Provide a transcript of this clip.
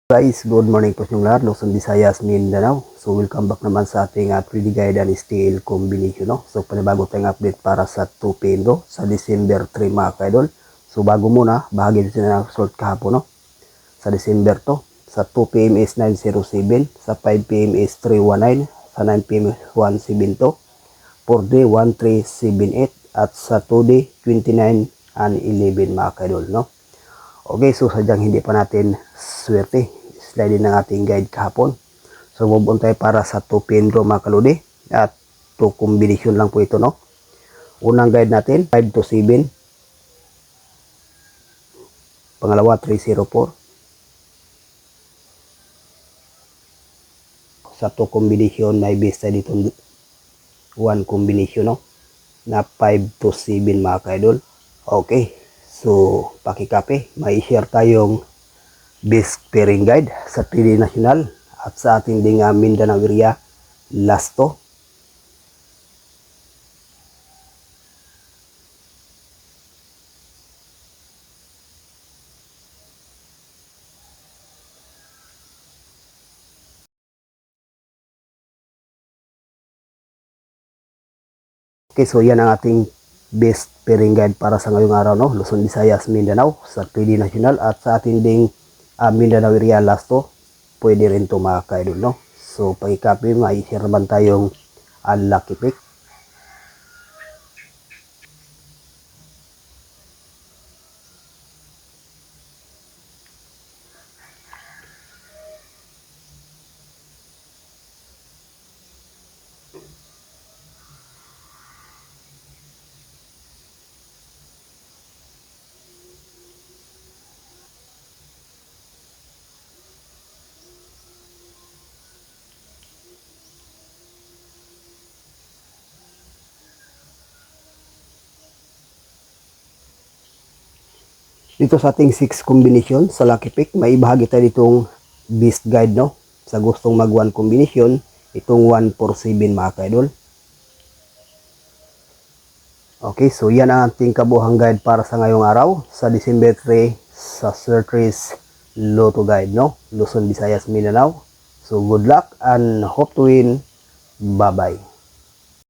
Guys, good morning po sa inyong lahat, Luzon, Visayas, Mindanao. So welcome back naman sa ating 3D guide and steel combination, no? So panibago tayong update para sa 2 PM sa December 3 mga kaidol. So bago muna, bahagi dito na result kahapon, no? Sa December to, sa 2 PM is 907, sa 5 PM is 319, sa 9 PM is 172, 4D 1378, at sa 2D 29 and 11 mga kaidol, no? Okay, so sadyang hindi pa natin swerte. Slide din ng ating guide kahapon. So move on tayo para sa 2 pin draw mga kaludi. At 2 combination lang po ito, no? Unang guide natin, 5 to 7. Pangalawa, 304. Sa 2 combination, may base tayo dito 1 combination, no? Na 5 to 7 mga kaidol. Okay, so pakikape, may share tayong best pairing guide sa 3D National at sa ating ding Mindanao area last to. Okay, so yan ang ating best pairing guide para sa ngayong araw, no? Luzon, Visayas, Mindanao sa 3D National at sa ating ding Mindanao area last to. Pwede rin ito mga kaidol, no? So pakikape, may share naman tayong lucky pick. Dito sa ating 6 combination sa lucky pick, may ibahagi tayo ditong best guide, no? Sa gustong mag 1 combination, itong 147 mga kaidol. Okay, so yan ang ating kabuhang guide para sa ngayong araw sa December 3 sa Surtrees Lotto Guide, no? Luzon, Visayas, Mindanao. So good luck and hope to win. Bye-bye.